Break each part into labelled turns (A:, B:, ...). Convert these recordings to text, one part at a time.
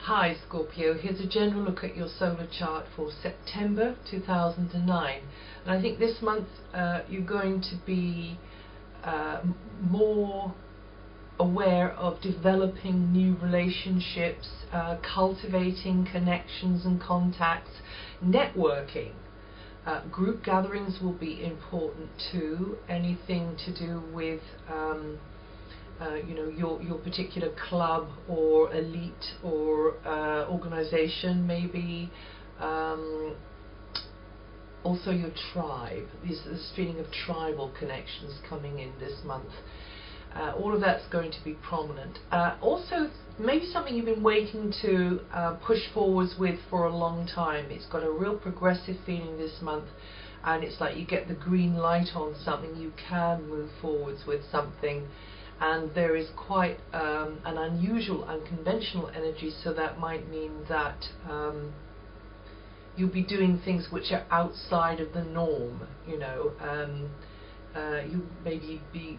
A: Hi Scorpio, here's a general look at your solar chart for September 2009, and I think this month you're going to be more aware of developing new relationships, cultivating connections and contacts, networking. Group gatherings will be important too. Anything to do with your particular club or elite or organization, maybe. Also your tribe. This feeling of tribal connections coming in this month. All of that's going to be prominent. Also, maybe something you've been waiting to push forwards with for a long time. It's got a real progressive feeling this month, and it's like you get the green light on something. You can move forwards with something, and there is quite an unusual, unconventional energy, so that might mean that you'll be doing things which are outside of the norm, you maybe be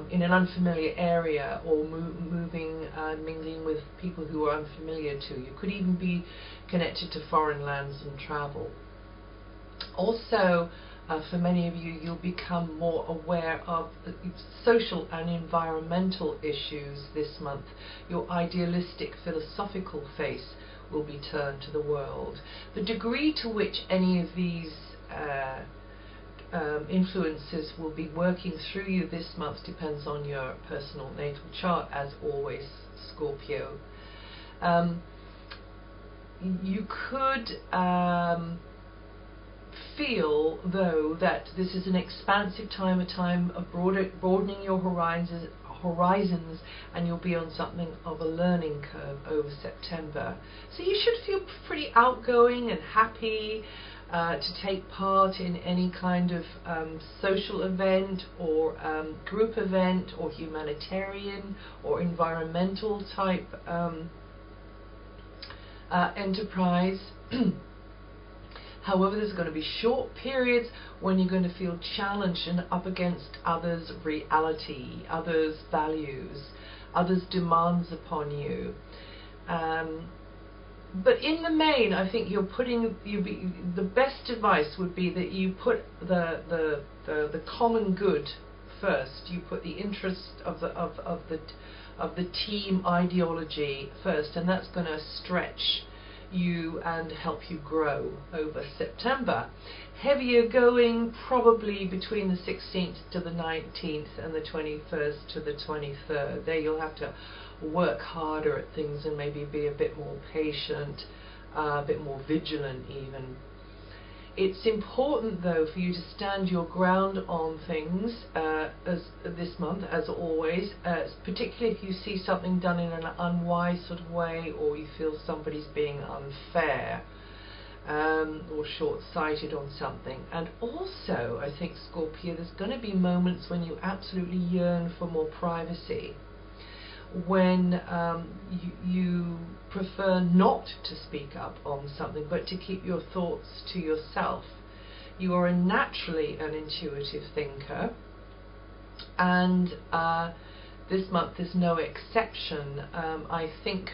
A: in an unfamiliar area, or moving and mingling with people who are unfamiliar to you. You could even be connected to foreign lands and travel. Also, for many of you, you'll become more aware of the social and environmental issues this month. Your idealistic, philosophical face will be turned to the world. The degree to which any of these influences will be working through you this month depends on your personal natal chart, as always, Scorpio. You could feel, though, that this is an expansive time, a time of broadening your horizons, and you'll be on something of a learning curve over September. So you should feel pretty outgoing and happy to take part in any kind of social event or group event or humanitarian or environmental type enterprise. However, there's going to be short periods when you're going to feel challenged and up against others' reality, others' values, others' demands upon you. But in the main, I think the best advice would be that you put the common good first. You put the interest of the team ideology first, and that's going to stretch you and help you grow over September. Heavier going probably between the 16th to the 19th and the 21st to the 23rd. There you'll have to work harder at things and maybe be a bit more patient, a bit more vigilant even. It's important, though, for you to stand your ground on things as this month, as always, particularly if you see something done in an unwise sort of way, or you feel somebody's being unfair or short-sighted on something. And also, I think, Scorpio, there's going to be moments when you absolutely yearn for more privacy, when you prefer not to speak up on something, but to keep your thoughts to yourself. You are naturally an intuitive thinker, and this month is no exception. I think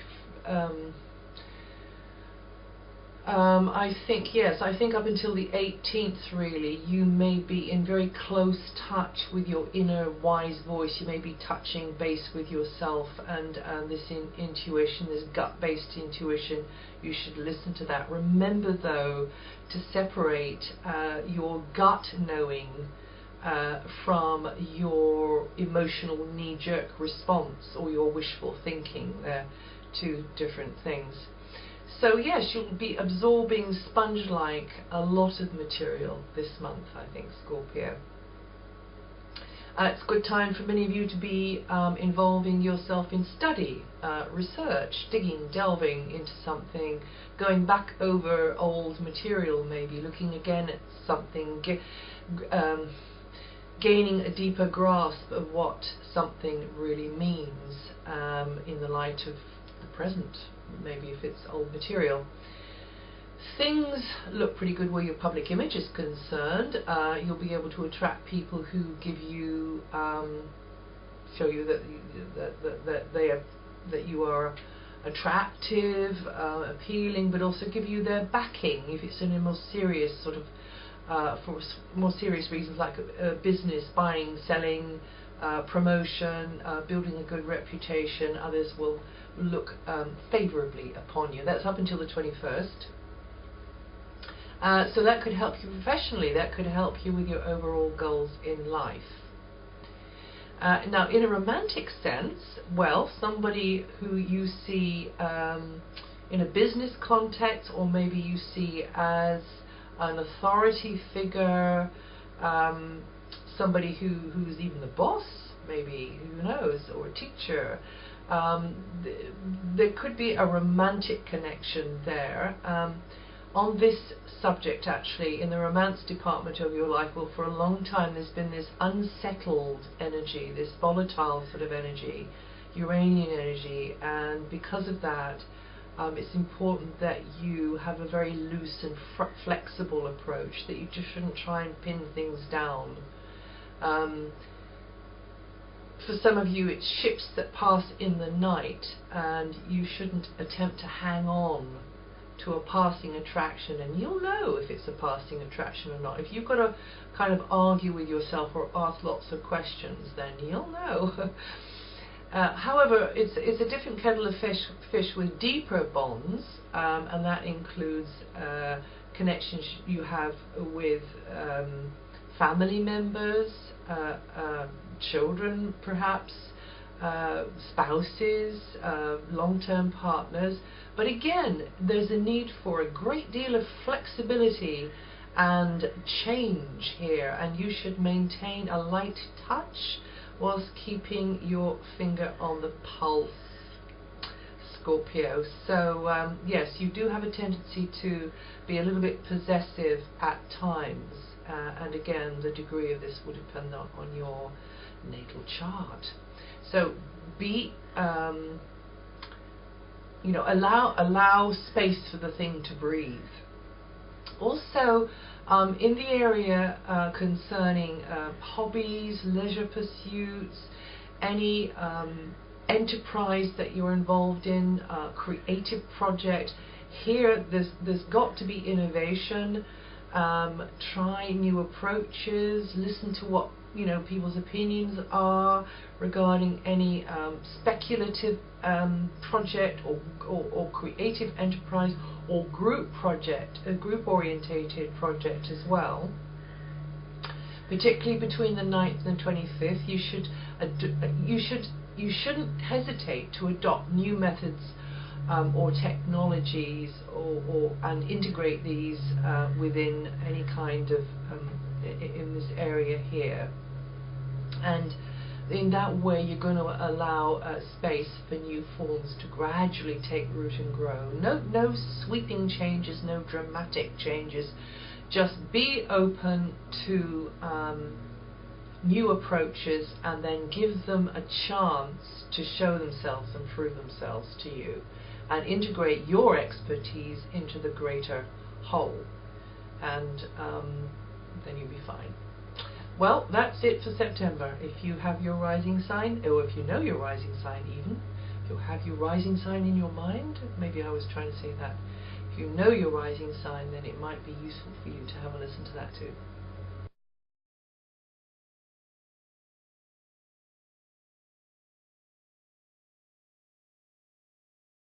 A: up until the 18th, really, you may be in very close touch with your inner wise voice. You may be touching base with yourself, and this intuition, this gut-based intuition, you should listen to that. Remember, though, to separate your gut knowing from your emotional knee-jerk response or your wishful thinking. They're two different things. So yes, you'll be absorbing sponge-like a lot of material this month, I think, Scorpio. It's a good time for many of you to be involving yourself in study, research, digging, delving into something, going back over old material, maybe looking again at something, gaining a deeper grasp of what something really means in the light of the present. Maybe if it's old material. Things look pretty good where your public image is concerned. You'll be able to attract people who give you, show you that you are attractive, appealing, but also give you their backing if it's in a more serious sort of for more serious reasons like business, buying, selling, promotion, building a good reputation. Others will look favourably upon you. That's up until the 21st. So that could help you professionally, that could help you with your overall goals in life. Now, in a romantic sense, well, somebody who you see in a business context, or maybe you see as an authority figure, somebody who's even the boss, maybe, who knows, or a teacher. There could be a romantic connection there. On this subject, actually, in the romance department of your life, well, for a long time there's been this unsettled energy, this volatile sort of energy, Uranian energy, and because of that, it's important that you have a very loose and flexible approach, that you just shouldn't try and pin things down. For some of you, it's ships that pass in the night, and you shouldn't attempt to hang on to a passing attraction, and you'll know if it's a passing attraction or not. If you've got to kind of argue with yourself or ask lots of questions, then you'll know. However, it's a different kettle of fish with deeper bonds, and that includes connections you have with family members, children perhaps, spouses, long-term partners. But again, there's a need for a great deal of flexibility and change here, and you should maintain a light touch whilst keeping your finger on the pulse, Scorpio. So yes, you do have a tendency to be a little bit possessive at times, and again, the degree of this will depend on your natal chart. So be allow space for the thing to breathe. Also, in the area concerning hobbies, leisure pursuits, any enterprise that you're involved in, creative project, here there's got to be innovation. Try new approaches, listen to what people's opinions are regarding any speculative project or creative enterprise or group project, a group orientated project as well. Particularly between the 9th and 25th, you shouldn't hesitate to adopt new methods or technologies and integrate these within any kind of in this area here. And in that way, you're going to allow space for new forms to gradually take root and grow. No sweeping changes, no dramatic changes. Just be open to new approaches, and then give them a chance to show themselves and prove themselves to you, and integrate your expertise into the greater whole, and then you'll be fine. Well, that's it for September. If you have your rising sign, or if you know your rising sign even, if you have your rising sign in your mind, maybe I was trying to say that. If you know your rising sign, then it might be useful for you to have a listen to that too.